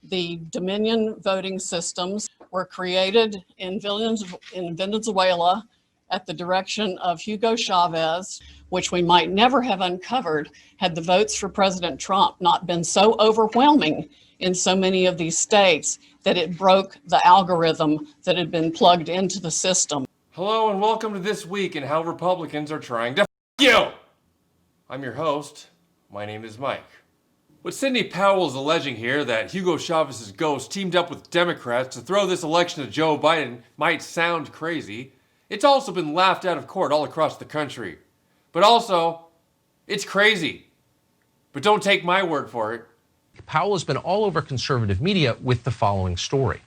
The Dominion voting systems were created in Venezuela at the direction of Hugo Chavez, which we might never have uncovered had the votes for President Trump not been so overwhelming in so many of these states that it broke the algorithm that had been plugged into the system. Hello and welcome to This Week in How Republicans Are Trying to F You! I'm your host. My name is Mike. What Sidney Powell is alleging here, that Hugo Chavez's ghost teamed up with Democrats to throw this election to Joe Biden, might sound crazy. It's also been laughed out of court all across the country. But also, it's crazy. But don't take my word for it. Powell has been all over conservative media with the following story.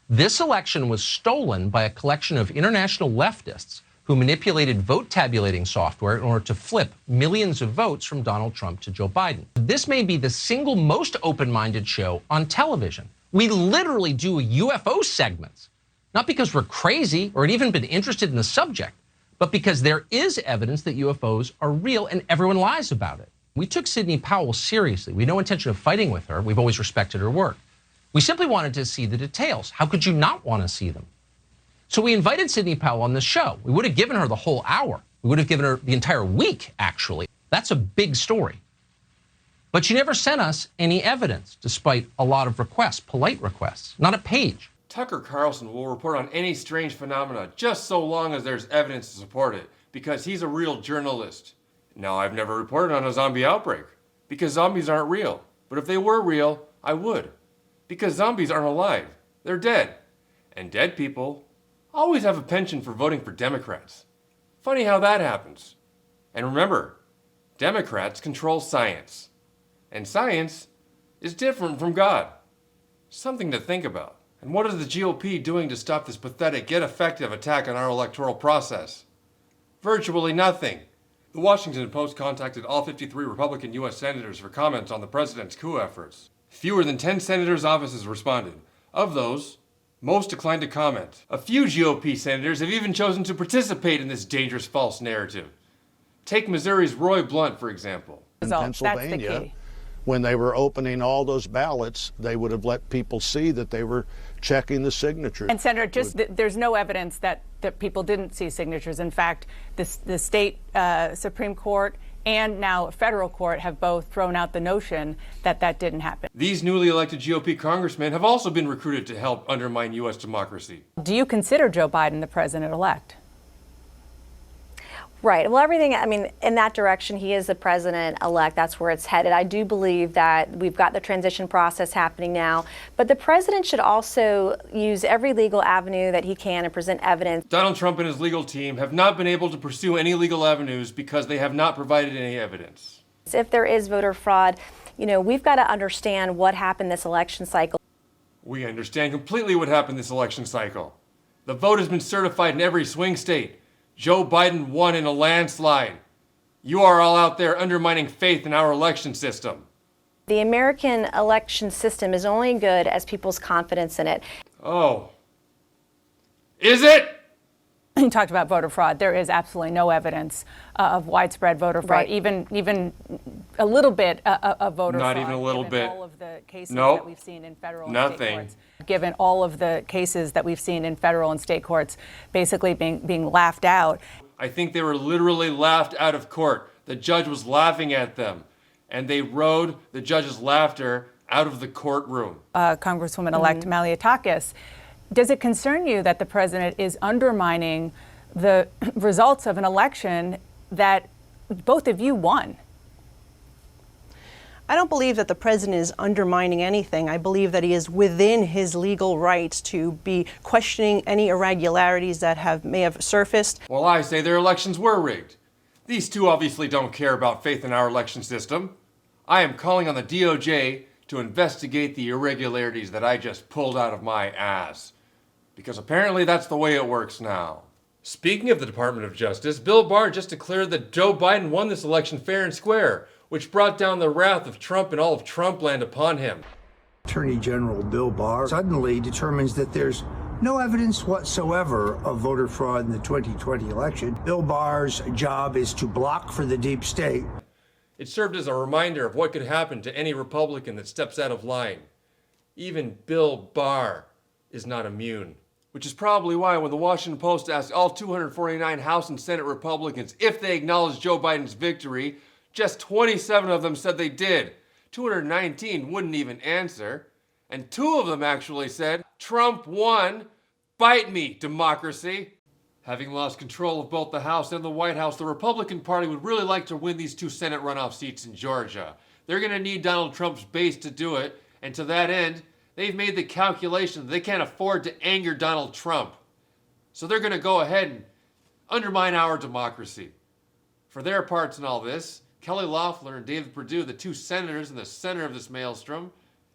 This election was stolen by a collection of international leftists who manipulated vote tabulating software in order to flip millions of votes from Donald Trump to Joe Biden. This may be the single most open-minded show on television. We literally do UFO segments, not because we're crazy or had even been interested in the subject, but because there is evidence that UFOs are real and everyone lies about it. We took Sidney Powell seriously. We had no intention of fighting with her. We've always respected her work. We simply wanted to see the details. How could you not want to see them? So we invited Sidney Powell on the show. We would have given her the whole hour. We would have given her the entire week, actually. That's a big story. But she never sent us any evidence, despite a lot of requests, polite requests, not a page. Tucker Carlson will report on any strange phenomena just so long as there's evidence to support it, because he's a real journalist. Now, I've never reported on a zombie outbreak, because zombies aren't real. But if they were real, I would. Because zombies aren't alive. They're dead. And dead people always have a penchant for voting for Democrats. Funny how that happens. And remember, Democrats control science. And science is different from God. Something to think about. And what is the GOP doing to stop this pathetic yet effective attack on our electoral process? Virtually nothing. The Washington Post contacted all 53 Republican U.S. senators for comments on the president's coup efforts. Fewer than 10 senators' offices responded. Of those, most declined to comment. A few GOP senators have even chosen to participate in this dangerous false narrative. Take Missouri's Roy Blunt, for example. In Pennsylvania, when they were opening all those ballots, they would have let people see that they were checking the signatures. And Senator, there's no evidence that people didn't see signatures. In fact, the state Supreme Court and now federal court have both thrown out the notion that that didn't happen. These newly elected GOP congressmen have also been recruited to help undermine U.S. democracy. Do you consider Joe Biden the president-elect? Right. Well, everything, I mean, in that direction, he is the president-elect. That's where it's headed. I do believe that we've got the transition process happening now. But the president should also use every legal avenue that he can and present evidence. Donald Trump and his legal team have not been able to pursue any legal avenues because they have not provided any evidence. If there is voter fraud, you know, we've got to understand what happened this election cycle. We understand completely what happened this election cycle. The vote has been certified in every swing state. Joe Biden won in a landslide. You are all out there undermining faith in our election system. The American election system is only good as people's confidence in it. Oh. Is it? You talked about voter fraud. There is absolutely no evidence of widespread voter fraud, Right. even a little bit of voter fraud. Not even a little bit. All of the cases Nope. that we've seen in federal and Nothing. state courts. Given all of the cases that we've seen in federal and state courts basically being laughed out. I think they were literally laughed out of court. The judge was laughing at them, and they rode the judge's laughter out of the courtroom. Congresswoman-elect Malliotakis, does it concern you that the president is undermining the results of an election that both of you won? I don't believe that the president is undermining anything. I believe that he is within his legal rights to be questioning any irregularities that may have surfaced. Well, I say their elections were rigged. These two obviously don't care about faith in our election system. I am calling on the DOJ to investigate the irregularities that I just pulled out of my ass. Because apparently that's the way it works now. Speaking of the Department of Justice, Bill Barr just declared that Joe Biden won this election fair and square, which brought down the wrath of Trump and all of Trumpland upon him. Attorney General Bill Barr suddenly determines that there's no evidence whatsoever of voter fraud in the 2020 election. Bill Barr's job is to block for the deep state. It served as a reminder of what could happen to any Republican that steps out of line. Even Bill Barr is not immune. Which is probably why when the Washington Post asked all 249 House and Senate Republicans if they acknowledged Joe Biden's victory, just 27 of them said they did. 219 wouldn't even answer. And 2 of them actually said, Trump won. Bite me, democracy. Having lost control of both the House and the White House, the Republican Party would really like to win these 2 Senate runoff seats in Georgia. They're going to need Donald Trump's base to do it, and to that end, they've made the calculation that they can't afford to anger Donald Trump. So they're going to go ahead and undermine our democracy. For their parts in all this, Kelly Loeffler and David Perdue, the 2 senators in the center of this maelstrom,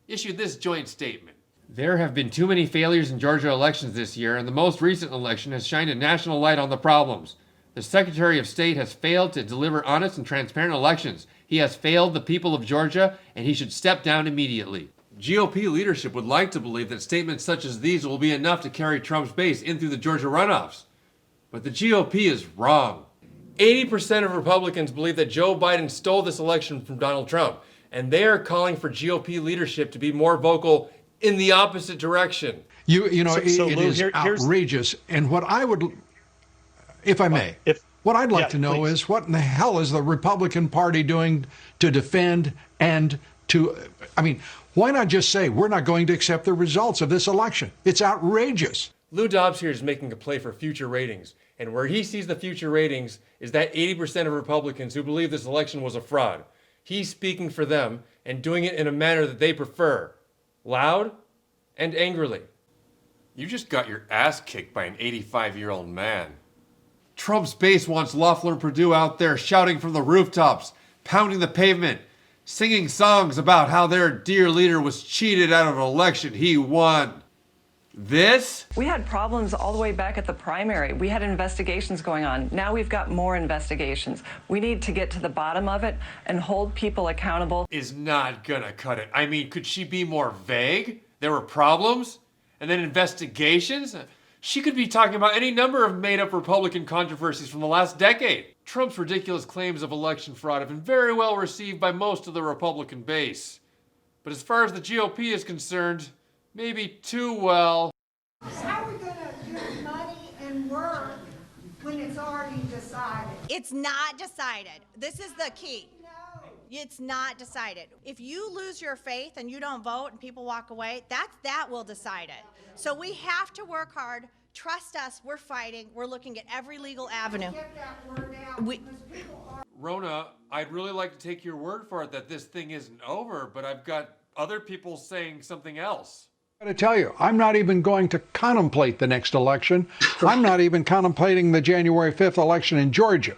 issued this joint statement. There have been too many failures in Georgia elections this year, and the most recent election has shined a national light on the problems. The Secretary of State has failed to deliver honest and transparent elections. He has failed the people of Georgia, and he should step down immediately. GOP leadership would like to believe that statements such as these will be enough to carry Trump's base in through the Georgia runoffs. But the GOP is wrong. 80% of Republicans believe that Joe Biden stole this election from Donald Trump, and they are calling for GOP leadership to be more vocal in the opposite direction. You know, So it Lou, is here's outrageous. And what I would, if I may, what I'd like to know please. is what in the hell is the Republican Party doing to defend and to, I mean, why not just say we're not going to accept the results of this election? It's outrageous. Lou Dobbs here is making a play for future ratings. And where he sees the future ratings is that 80% of Republicans who believe this election was a fraud. He's speaking for them and doing it in a manner that they prefer. Loud and angrily. You just got your ass kicked by an 85-year-old man. Trump's base wants Loeffler and Perdue out there shouting from the rooftops, pounding the pavement, singing songs about how their dear leader was cheated out of an election he won. This? We had problems all the way back at the primary. We had investigations going on. Now we've got more investigations. We need to get to the bottom of it and hold people accountable. Is not gonna cut it. I mean, could she be more vague? There were problems? And then investigations? She could be talking about any number of made-up Republican controversies from the last decade. Trump's ridiculous claims of election fraud have been very well received by most of the Republican base. But as far as the GOP is concerned, maybe too well. How are we going to give money and work when it's already decided? It's not decided. This is the key. No. It's not decided. If you lose your faith and you don't vote and people walk away, that will decide it. So we have to work hard. Trust us. We're fighting. We're looking at every legal avenue. Get that word out because people are. Rona, I'd really like to take your word for it that this thing isn't over, but I've got other people saying something else. I got to tell you, I'm not even going to contemplate the next election. I'm not even contemplating the January 5th election in Georgia.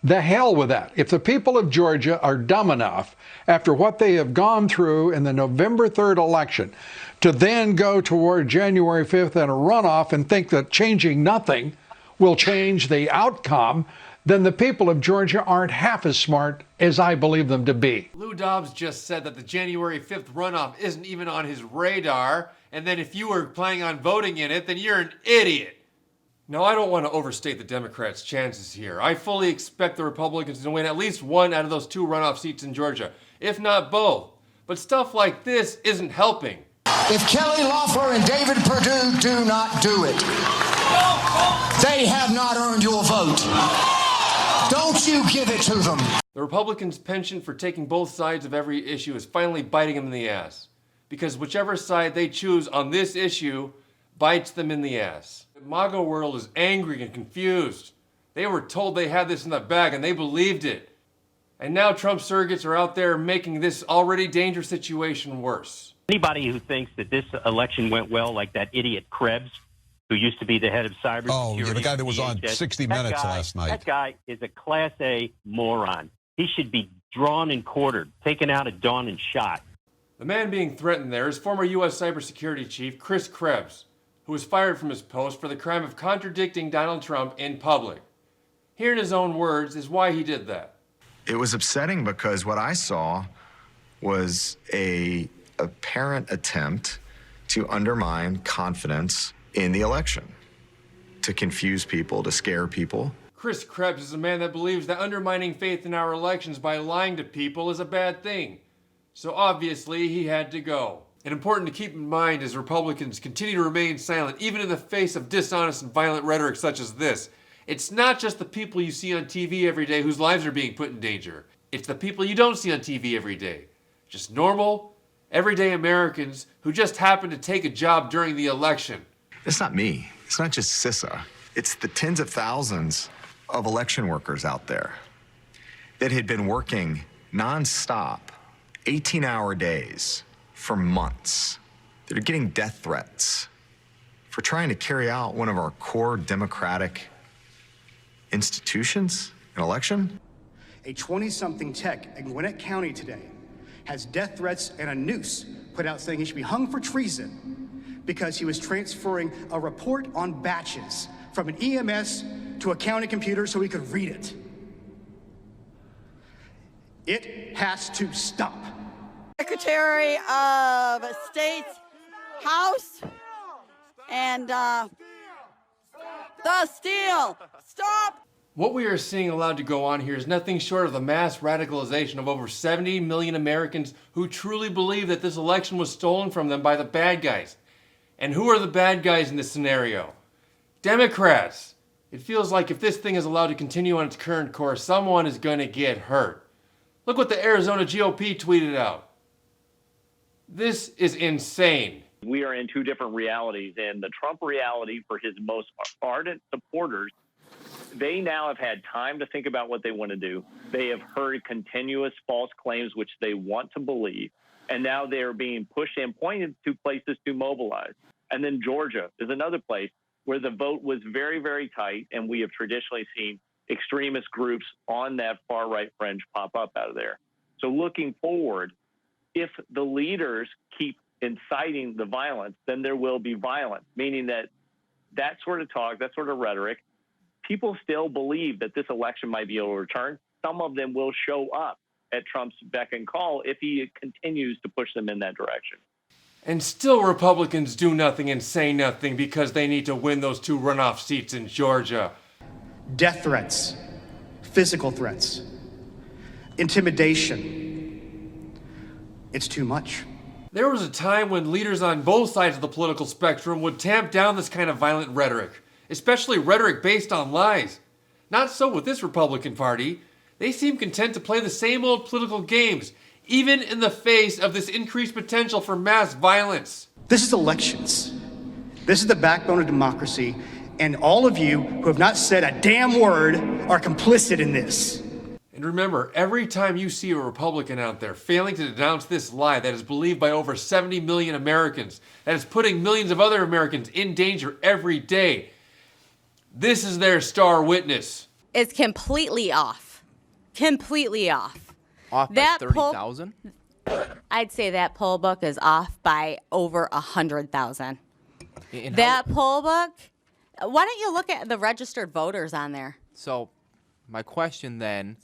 The hell with that. If the people of Georgia are dumb enough, after what they have gone through in the November 3rd election, to then go toward January 5th and a runoff and think that changing nothing will change the outcome, then the people of Georgia aren't half as smart as I believe them to be. Lou Dobbs just said that the January 5th runoff isn't even on his radar, and then if you were planning on voting in it, then you're an idiot. Now, I don't want to overstate the Democrats' chances here. I fully expect the Republicans to win at least one out of those 2 runoff seats in Georgia, if not both. But stuff like this isn't helping. If Kelly Loeffler and David Perdue do not do it, they have not earned your vote. Don't you give it to them. The Republicans' penchant for taking both sides of every issue is finally biting them in the ass. Because whichever side they choose on this issue bites them in the ass. The MAGA world is angry and confused. They were told they had this in the bag and they believed it. And now Trump surrogates are out there making this already dangerous situation worse. Anybody who thinks that this election went well, like that idiot Krebs, who used to be the head of cybersecurity. Oh, yeah, the guy that was on 60 Minutes last night. That guy is a Class A moron. He should be drawn and quartered, taken out at dawn and shot. The man being threatened there is former U.S. cybersecurity chief Chris Krebs, who was fired from his post for the crime of contradicting Donald Trump in public. Here in his own words is why he did that. It was upsetting because what I saw was a apparent attempt to undermine confidence in the election, to confuse people, to scare people. Chris Krebs is a man that believes that undermining faith in our elections by lying to people is a bad thing. So obviously he had to go. And important to keep in mind as Republicans continue to remain silent, even in the face of dishonest and violent rhetoric such as this. It's not just the people you see on TV every day whose lives are being put in danger. It's the people you don't see on TV every day. Just normal, everyday Americans who just happen to take a job during the election. It's not me. It's not just CISA. It's the tens of thousands of election workers out there that had been working nonstop, 18-hour days for months, that are getting death threats for trying to carry out one of our core democratic institutions, an election. A 20-something tech in Gwinnett County today has death threats and a noose put out saying he should be hung for treason because he was transferring a report on batches from an EMS to a county computer so he could read it. It has to stop. Secretary of State's House and the steal. Stop. What we are seeing allowed to go on here is nothing short of the mass radicalization of over 70 million Americans who truly believe that this election was stolen from them by the bad guys. And who are the bad guys in this scenario? Democrats. It feels like if this thing is allowed to continue on its current course, someone is going to get hurt. Look what the Arizona GOP tweeted out. This is insane. We are in two different realities, and the Trump reality for his most ardent supporters, they now have had time to think about what they want to do. They have heard continuous false claims which they want to believe, and now they're being pushed and pointed to places to mobilize. And then Georgia is another place where the vote was very, very tight, and we have traditionally seen extremist groups on that far-right fringe pop up out of there. So looking forward, if the leaders keep inciting the violence, then there will be violence, meaning that that sort of talk, that sort of rhetoric, people still believe that this election might be overturned. Some of them will show up at Trump's beck and call if he continues to push them in that direction. And still Republicans do nothing and say nothing because they need to win those 2 runoff seats in Georgia. Death threats, physical threats, intimidation. It's too much. There was a time when leaders on both sides of the political spectrum would tamp down this kind of violent rhetoric, especially rhetoric based on lies. Not so with this Republican Party. They seem content to play the same old political games, even in the face of this increased potential for mass violence. This is elections. This is the backbone of democracy, and all of you who have not said a damn word are complicit in this. And remember, every time you see a Republican out there failing to denounce this lie that is believed by over 70 million Americans, that is putting millions of other Americans in danger every day, this is their star witness. It's completely off. Completely off. Off by 30,000? I'd say that poll book is off by over 100,000. That poll book, why don't you look at the registered voters on there? So, my question then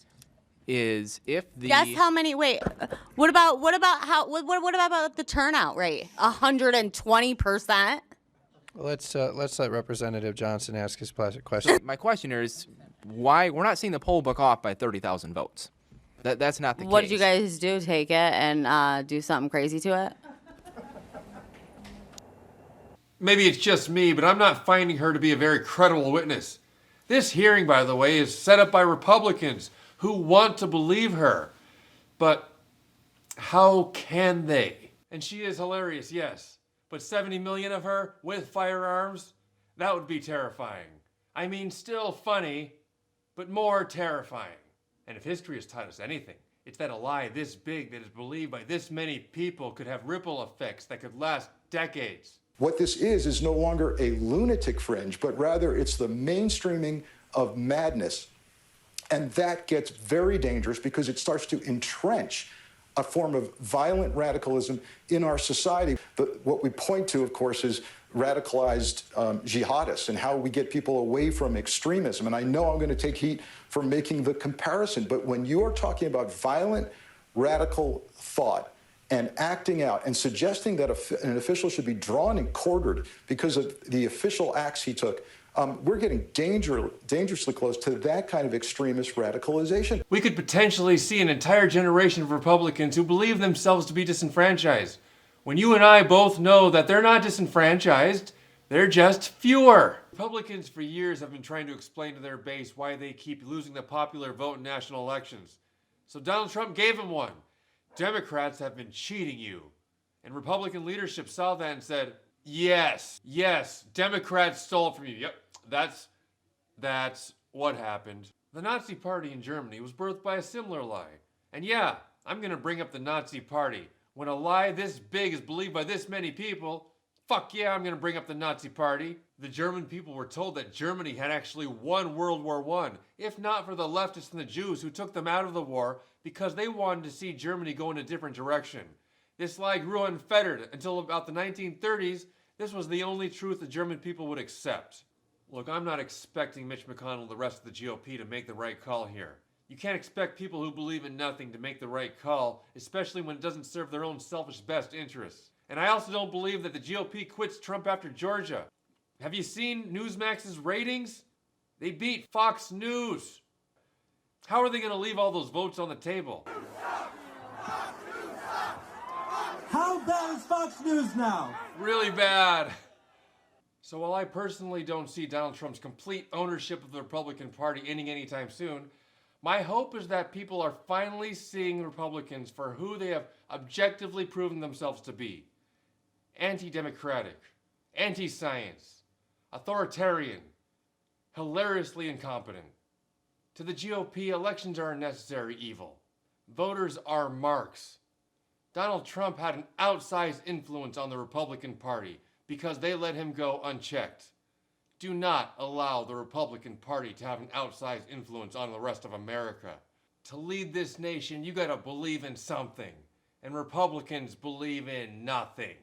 is if the... Guess how many, wait, what about the turnout rate? 120%? Let's let Representative Johnson ask his question. My question is why we're not seeing the poll book off by 30,000 votes. That's not the case. What did you guys do? Take it and do something crazy to it? Maybe it's just me, but I'm not finding her to be a very credible witness. This hearing, by the way, is set up by Republicans who want to believe her. But how can they? And she is hilarious, yes. But 70 million of her with firearms? That would be terrifying. I mean, still funny, but more terrifying. And if history has taught us anything, it's that a lie this big that is believed by this many people could have ripple effects that could last decades. What this is no longer a lunatic fringe, but rather it's the mainstreaming of madness. And that gets very dangerous because it starts to entrench a form of violent radicalism in our society. But what we point to, of course, is radicalized jihadists and how we get people away from extremism. And I know I'm going to take heat for making the comparison, but when you are talking about violent, radical thought and acting out and suggesting that an official should be drawn and quartered because of the official acts he took, we're getting dangerously close to that kind of extremist radicalization. We could potentially see an entire generation of Republicans who believe themselves to be disenfranchised, when you and I both know that they're not disenfranchised, they're just fewer. Republicans for years have been trying to explain to their base why they keep losing the popular vote in national elections. So Donald Trump gave them one. Democrats have been cheating you. And Republican leadership saw that and said, yes, Democrats stole it from you. Yep, that's what happened. The Nazi Party in Germany was birthed by a similar lie. And yeah, I'm going to bring up the Nazi Party. When a lie this big is believed by this many people, fuck yeah, I'm going to bring up the Nazi Party. The German people were told that Germany had actually won World War I, if not for the leftists and the Jews who took them out of the war because they wanted to see Germany go in a different direction. This lie grew unfettered until about the 1930s. This was the only truth the German people would accept. Look, I'm not expecting Mitch McConnell and the rest of the GOP to make the right call here. You can't expect people who believe in nothing to make the right call, especially when it doesn't serve their own selfish best interests. And I also don't believe that the GOP quits Trump after Georgia. Have you seen Newsmax's ratings? They beat Fox News. How are they going to leave all those votes on the table? How bad is Fox News now? Really bad. So while I personally don't see Donald Trump's complete ownership of the Republican Party ending anytime soon, my hope is that people are finally seeing Republicans for who they have objectively proven themselves to be. Anti-democratic, anti-science, authoritarian, hilariously incompetent. To the GOP, elections are a necessary evil. Voters are marks. Donald Trump had an outsized influence on the Republican Party because they let him go unchecked. Do not allow the Republican Party to have an outsized influence on the rest of America. To lead this nation, you gotta believe in something. And Republicans believe in nothing.